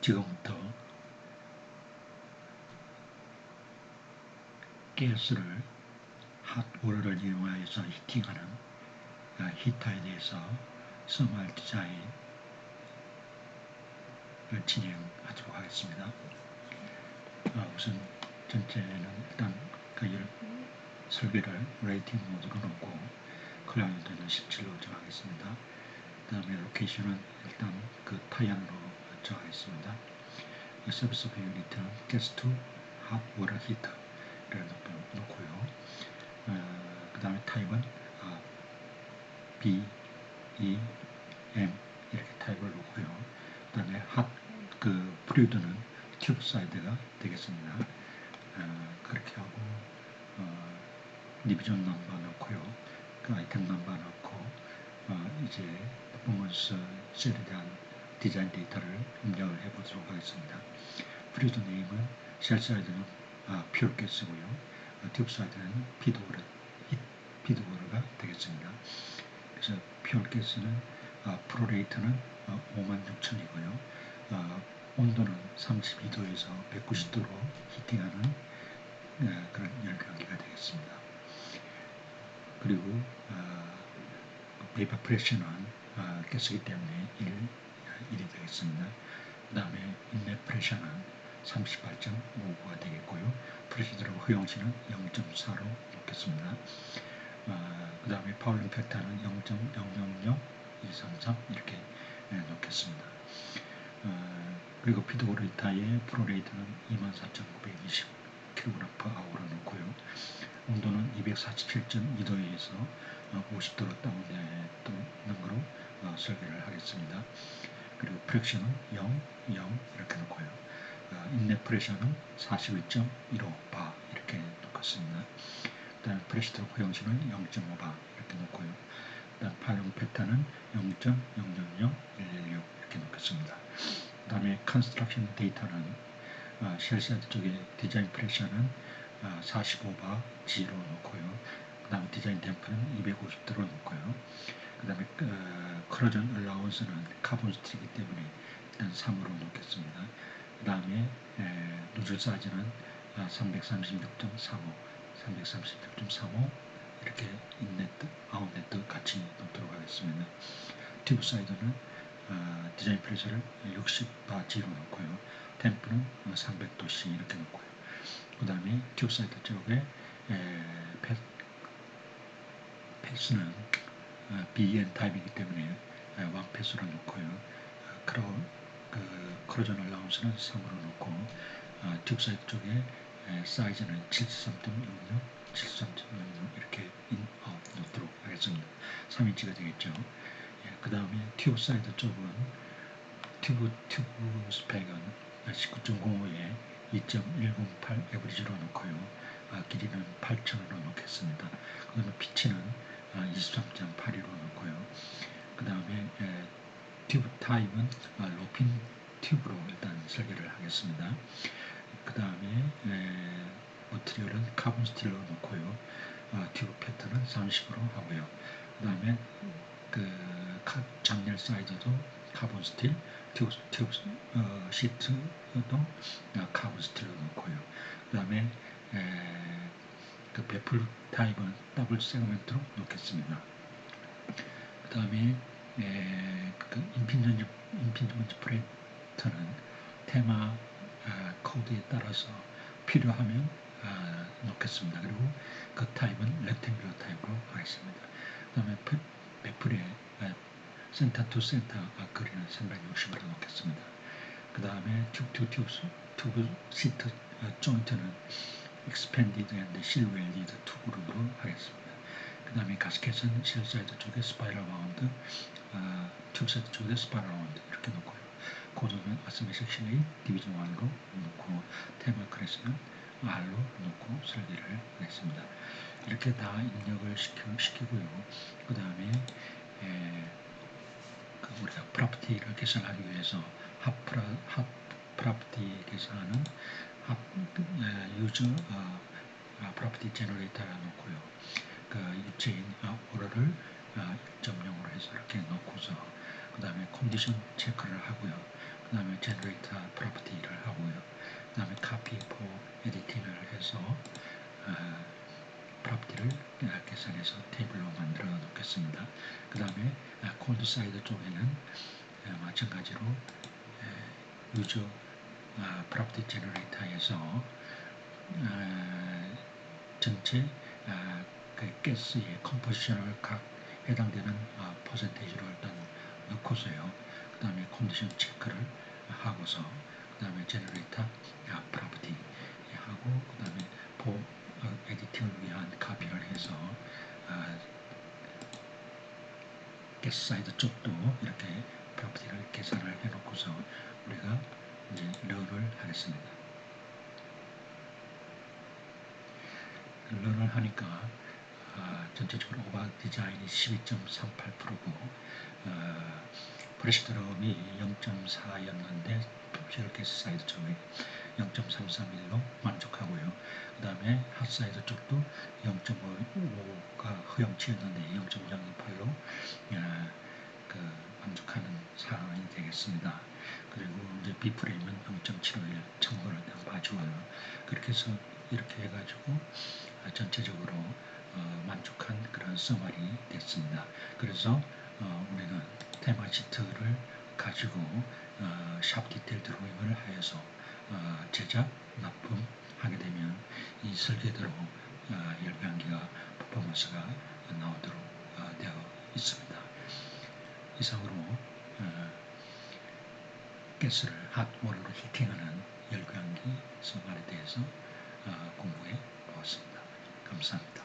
지금부터 가스를 핫워터를 이용하여서 히팅하는 히터에 대해서 서멀 디자인을 진행하도록 하겠습니다. 우선 전체는 일단 설계를 레이팅 모드로 놓고 클라이언트는 17로 정하겠습니다. 그 다음에 로케이션은 일단 그 타이안으로 정하겠습니다. 서비스 오브 유니트는 가스 투 핫워터 히터를 놓고요. 그 다음에 타입은 B, E, M 이렇게 타입을 놓고요. 그 다음에 프루드는 튜브 사이드가 되겠습니다. 그렇게 하고 디비전 넘버 넣고요. 그 아이템 넘버 넣고 이제 퍼포먼스 셀에 대한 디자인 데이터를 입력을 해보도록 하겠습니다. 프루드 네임은 셀 사이드는 퓨어 가스고요. 튜브 사이드는 피드워터가 되겠습니다. 그래서 퓨어 가스는 프로레이터는 56,000이고요. 온도는 32도에서 190도로 히팅하는 그런 열병기가 되겠습니다. 그리고 베이퍼 프레셔는 가스이기 때문에 1이 되겠습니다. 그 다음에 인넷 프레셔는 38.59가 되겠고요. 프레셔드라고 허용치는 0.4로 놓겠습니다. 그 다음에 파울링 팩터는 0.000233 이렇게 놓겠습니다. 그리고 피드워터의 프로레이터는 24,920kg/h로 놓고요. 온도는 247.2도에서 50도로 다운되는 것으로 설계를 하겠습니다. 그리고 프렉션은 0, 0 이렇게 놓고요. 인넷 프레셔는 41.15바 이렇게 놓겠습니다. 그 다음에 프레셔드 허용치는 0.5바 이렇게 놓고요. 그 다음 파일링 팩터는 0.000116 이렇게 놓겠습니다. 그 다음에 컨스트럭션 데이터는 쉘 사이드 쪽에 디자인 프레셔는 45바 G로 놓고요. 그 다음에 디자인 댐프는 250도로 놓고요. 그 다음에 커러전 얼라운스는 카본 스틱이기 때문에 일단 3으로 놓겠습니다. 그 다음에 노즐 사이즈는 336.35 이렇게 인넷, 아웃넷 같이 놓도록 하겠습니다. 튜브 사이드는 디자인 프레셔를 60바 G로 놓고요. 템프는 300도C 이렇게 놓고요. 그 다음에 튜브 사이드 쪽에 패스는 BN 타입이기 때문에 왕패스로 놓고요. 커러전 얼라운스는 3으로 놓고 튜브 사이드 쪽에 사이즈는 73.66 이렇게 인아웃 놓도록 하겠습니다. 3인치가 되겠죠. 그 다음에 튜브 사이드 쪽은 튜브 스펙은 19.05에 2.108 에버리지로 놓고요. 길이는 8,000으로 놓겠습니다. 그 다음에 피치는 23.82로 놓고요. 그 다음에 튜브 타입은 로핀 튜브로 일단 설계를 하겠습니다. 그 다음에 머티리얼은 카본 스틸로 놓고요. 튜브 패턴은 30으로 하고요. 그 다음에 장렬 사이즈도 카본 스틸, 튜브 시트도 카본 스틸로 놓고요. 그 다음에 베풀 타입은 더블 세그멘트로 놓겠습니다. 그 다음에 임핀전지 프레이트는 테마 코드에 따라서 필요하면 놓겠습니다. 그리고 그 타입은 렉탱귤러 타입으로 하겠습니다. 그 다음에 베풀의 센터 투 센터 거리는 360으로 놓겠습니다. 그 다음에 튜브 시트 조인트는 expanded and silwelded 투 그룹으로 하겠습니다. 그 다음에 가스켓은 실 사이드 쪽에 스파이럴 라운드, 튜브 사이드 쪽에 스파이럴 라운드 이렇게 놓고요. 코드는 아스메식 실레이 디비전 1로 놓고 테마 크레스는 R로 놓고 설계를 하겠습니다. 이렇게 다 입력을 시키고요. 그 다음에 우리가 프로퍼티를 계산하기 위해서 핫 프로퍼티 계산하는 유저 프로퍼티 제너레이터를 놓고요. 유체인 오러를 1.0으로 해서 이렇게 놓고서 그 다음에 컨디션 체크를 하고요. 그 다음에 제너레이터 프로퍼티를 하고요. 그 다음에 카피 포 에디팅을 해서 프로퍼티를 계산해서 테이블로 만들어 놓겠습니다. 그 다음에 코드 사이드 쪽에는 마찬가지로 유저 프로퍼티 제너레이터에서 전체 그 가스의 컴포지션을 각 해당되는 퍼센테이지로 일단 넣고서요. 그 다음에 컨디션 체크를 하고서 그 다음에 제너레이터 프로퍼티 하고 그 다음에 포 에디팅을 위한 카피를 해서 가스 사이드 쪽도 이렇게 프로퍼티를 계산을 해놓고서 우리가 이제 런을 하겠습니다. 런을 하니까 전체적으로 오버 디자인이 12.38%고 브러쉬드럼이 0.4였는데 퓨얼 가스 사이드 쪽에 0.331로 만족하고요. 그 다음에 핫 사이드 쪽도 0.5가 허용치였는데 0.028로 만족하는 상황이 되겠습니다. 그리고 이제 B프레임은 0.751 참고를 봐주어요. 그렇게 해서 이렇게 해가지고 전체적으로 만족한 그런 서머리 됐습니다. 그래서 우리는 테마 시트를 가지고 샵 디테일 드로잉을 하여서 제작, 납품하게 되면 이 설계대로 열감기가 퍼포먼스가 나오도록 되어 있습니다. 이상으로 가스를 핫워터로 히팅하는 열감기 서머리에 대해서 공부해 보았습니다. 감사합니다.